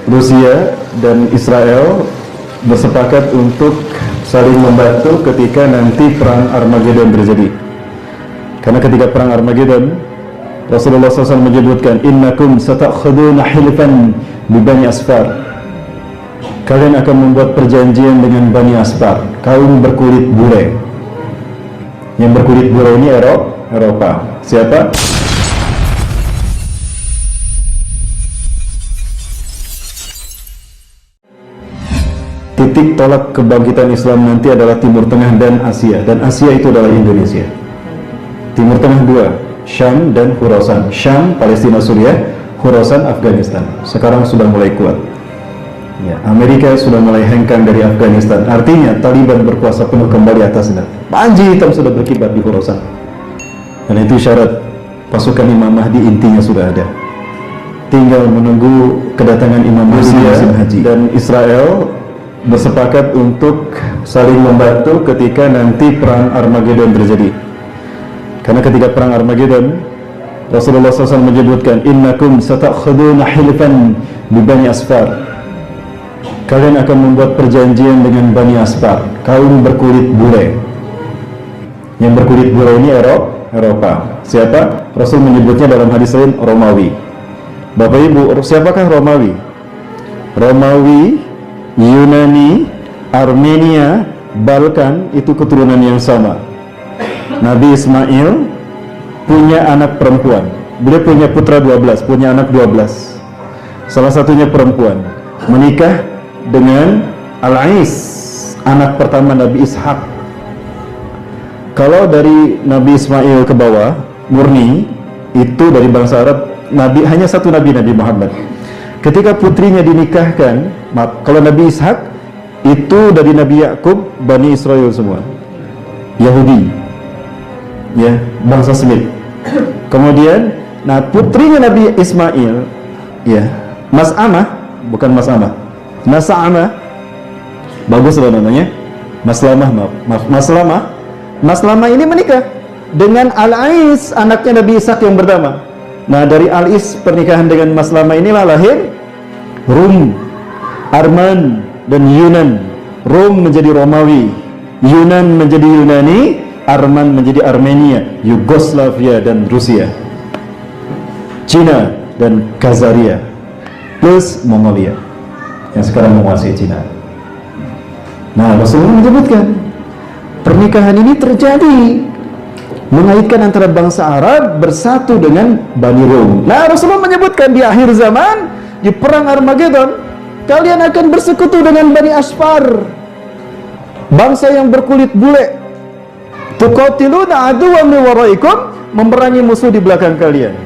Rusia dan Israel bersepakat untuk saling membantu ketika nanti perang Armageddon terjadi. Karena ketika perang Armageddon, Rasulullah SAW menyebutkan, innakum satakhuduna hilfan bi Bani Asfar. Kalian akan membuat perjanjian dengan Bani Asfar, kaum berkulit bule. Yang berkulit bule ini Eropa. Siapa? Titik tolak kebangkitan Islam nanti adalah Timur Tengah dan Asia, dan Asia itu adalah Indonesia. Timur Tengah dua, Syam dan Khurasan. Syam, Palestina, Suriah. Khurasan, Afghanistan. Sekarang sudah mulai kuat. Ya, Amerika sudah mulai hengkang dari Afghanistan. Artinya Taliban berkuasa penuh kembali atasnya. Panji hitam sudah berkibar di Khurasan. Dan itu syarat pasukan Imam Mahdi intinya sudah ada. Tinggal menunggu kedatangan Imam Mahdi musim haji. Dan Israel bersepakat untuk saling membantu ketika nanti perang Armageddon terjadi. Karena ketika perang Armageddon, Rasulullah SAW menyebutkan, innakum satakhuduna hilfan bi Bani Asfar. Kalian akan membuat perjanjian dengan Bani Asfar, kaum berkulit bule. Yang berkulit bule ini Eropa. Siapa? Rasul menyebutnya dalam hadis lain Romawi. Bapak Ibu, siapakah Romawi? Romawi, Yunani, Armenia, Balkan itu keturunan yang sama. Nabi Ismail punya anak perempuan. Beliau punya putra 12, punya anak 12. Salah satunya perempuan. Menikah dengan Al-Ais, anak pertama Nabi Ishak. Kalau dari Nabi Ismail ke bawah, murni, itu dari bangsa Arab, hanya satu Nabi Muhammad. Ketika putrinya dinikahkan, kalau Nabi Ishak itu dari Nabi Yakub, Bani Israel semua, Yahudi, ya, bangsa Semit. Kemudian, putrinya Nabi Ismail, ya, Mas'amah, bukan Mas'amah, Mas'amah, bagus loh namanya, Maslamah ini menikah dengan Al-Ais, anaknya Nabi Ishak yang pertama. Nah, dari Al-Is pernikahan dengan Maslamah inilah lahir Rum, Arman, dan Yunan. Rum menjadi Romawi, Yunan menjadi Yunani, Arman menjadi Armenia, Yugoslavia dan Rusia, Cina dan Khazaria, plus Mongolia yang sekarang menguasai Cina. Nah, Rasulullah menyebutkan pernikahan ini terjadi, mengaitkan antara bangsa Arab bersatu dengan Bani Rum. Nah, Rasulullah menyebutkan di akhir zaman, di perang Armageddon, kalian akan bersekutu dengan Bani Asfar, bangsa yang berkulit bule. Tuqatiluna aduwwan min waraikum, memerangi musuh di belakang kalian.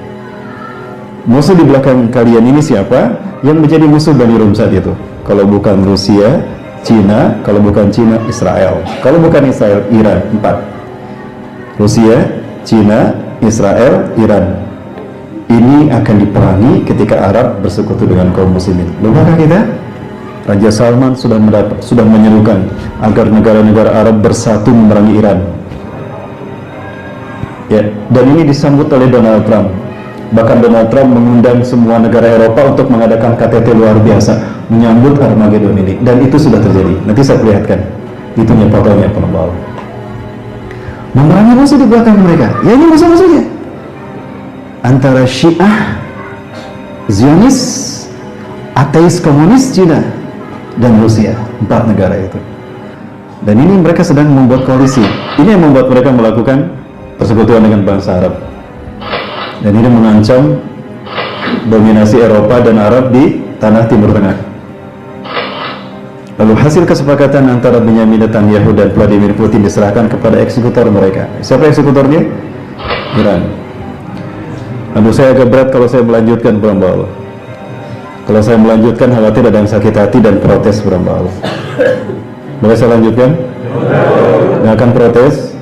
Musuh di belakang kalian ini siapa? Yang menjadi musuh Bani Rum saat itu. Kalau bukan Rusia, Cina. Kalau bukan Cina, Israel. Kalau bukan Israel, Iran. 4. Rusia, Cina, Israel, Iran. Ini akan diperangi ketika Arab bersekutu dengan kaum muslimin. Lupakah kita? Raja Salman sudah menyerukan agar negara-negara Arab bersatu memerangi Iran. Ya, dan ini disambut oleh Donald Trump. Bahkan Donald Trump mengundang semua negara Eropa untuk mengadakan KTT luar biasa menyambut Armageddon ini. Dan itu sudah terjadi. Nanti saya perlihatkan. Itunya fotonya, penumpang. Memerangi musuh di belakang mereka. Ya, ini musuh-musuhnya. Antara Syiah, Zionis, ateis komunis Cina, dan Rusia. 4 negara itu. Dan ini mereka sedang membuat koalisi. Ini yang membuat mereka melakukan persekutuan dengan bangsa Arab. Dan ini mengancam dominasi Eropa dan Arab di tanah Timur Tengah. Lalu hasil kesepakatan antara Benyamin Netanyahu dan Vladimir Putin diserahkan kepada eksekutor mereka. Siapa eksekutornya? Iran. Aduh, saya agak berat kalau saya melanjutkan, beramba Allah. Kalau saya melanjutkan, khawatir ada yang sakit hati dan protes, beramba Allah. Boleh saya lanjutkan? Nggak akan protes?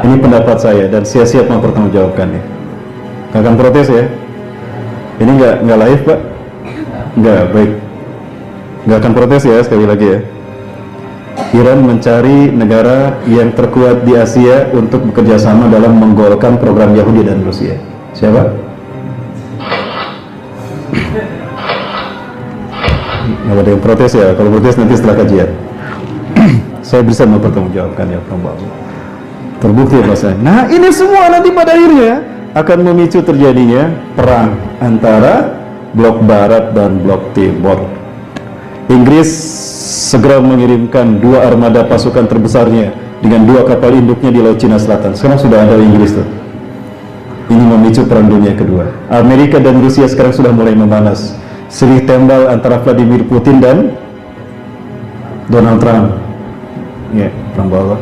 Ini pendapat saya dan saya siap mempertanggungjawabkannya. Nggak akan protes ya? Ini nggak live, Pak? Nggak, baik. Nggak akan protes ya, sekali lagi ya. Iran mencari negara yang terkuat di Asia untuk bekerja sama dalam menggolkan program Yahudi dan Rusia. Siapa? Nggak ada yang protes ya, kalau protes nanti setelah kajian. Saya bisa mempertanggungjawabkan ya Pak. Terbukti ya Pak. Nah ini semua nanti pada akhirnya akan memicu terjadinya perang antara blok barat dan blok timur. Inggris segera mengirimkan 2 armada pasukan terbesarnya dengan 2 kapal induknya di Laut Cina Selatan. Sekarang sudah ada Inggris tuh. Ini memicu perang dunia kedua. Amerika dan Rusia sekarang sudah mulai memanas. Silih tembak antara Vladimir Putin dan Donald Trump. Ya, perang bawah.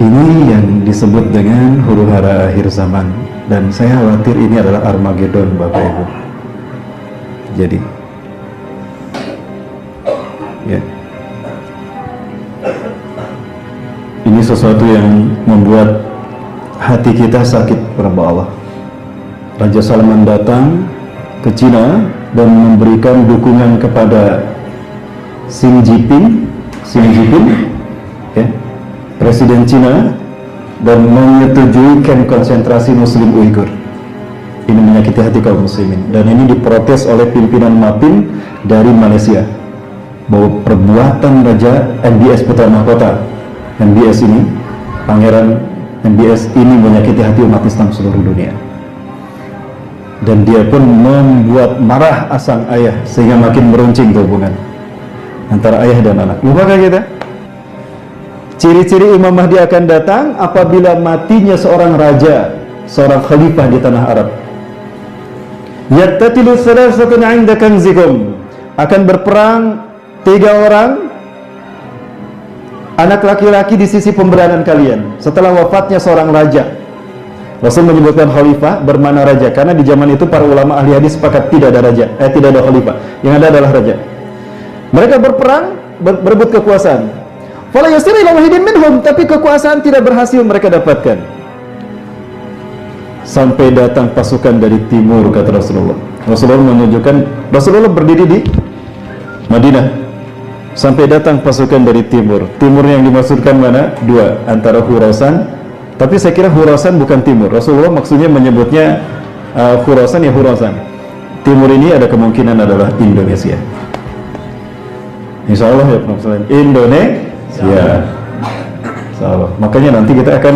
Ini yang disebut dengan huru hara akhir zaman. Dan saya khawatir ini adalah Armageddon, Bapak Ibu. Jadi, ya, ini sesuatu yang membuat hati kita sakit kepada Allah. Raja Salman datang ke Cina dan memberikan dukungan kepada Xi Jinping, ya, Presiden Cina, dan menyetujui kamp konsentrasi Muslim Uighur. Ini menyakiti hati kaum muslimin, dan ini diprotes oleh pimpinan MAPIN dari Malaysia, bahwa perbuatan Raja MBS Putra Mahkota, MBS ini, Pangeran MBS ini menyakiti hati umat Islam seluruh dunia. Dan dia pun membuat marah asang ayah, sehingga makin meruncing hubungan antara ayah dan anak. Lupakah kita? Ciri-ciri Imam Mahdi akan datang apabila matinya seorang raja, seorang khalifah di tanah Arab. Yattatilu salasatun 'inda kanzikum, akan berperang 3 orang anak laki-laki di sisi pemberanan kalian setelah wafatnya seorang raja. Rasul menyebutkan khalifah bermakna raja karena di zaman itu para ulama ahli hadis sepakat tidak ada raja, tidak ada khalifah, yang ada adalah raja. Mereka berperang, berebut kekuasaan. Fala yasir ila wahidin minhum, tapi kekuasaan tidak berhasil mereka dapatkan. Sampai datang pasukan dari timur, kata Rasulullah. Rasulullah berdiri di Madinah. Sampai datang pasukan dari timur. Timur yang dimaksudkan mana? 2, antara Khurasan. Tapi saya kira Khurasan bukan timur. Rasulullah maksudnya menyebutnya Khurasan, ya Khurasan. Timur ini ada kemungkinan adalah Indonesia. Insya Allah ya Pak. Indonesia. Insya Allah. Makanya nanti kita akan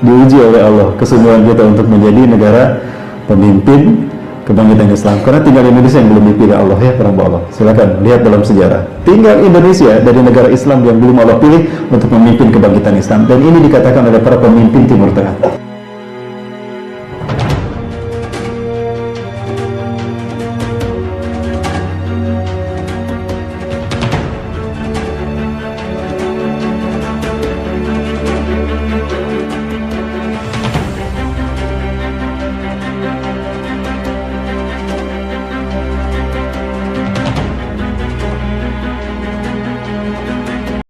diuji oleh Allah kesungguhan kita untuk menjadi negara pemimpin kebangkitan Islam. Karena tinggal Indonesia yang belum dipilih Allah, ya para Allah. Silakan lihat dalam sejarah. Tinggal Indonesia dari negara Islam yang belum Allah pilih untuk memimpin kebangkitan Islam. Dan ini dikatakan oleh para pemimpin Timur Tengah.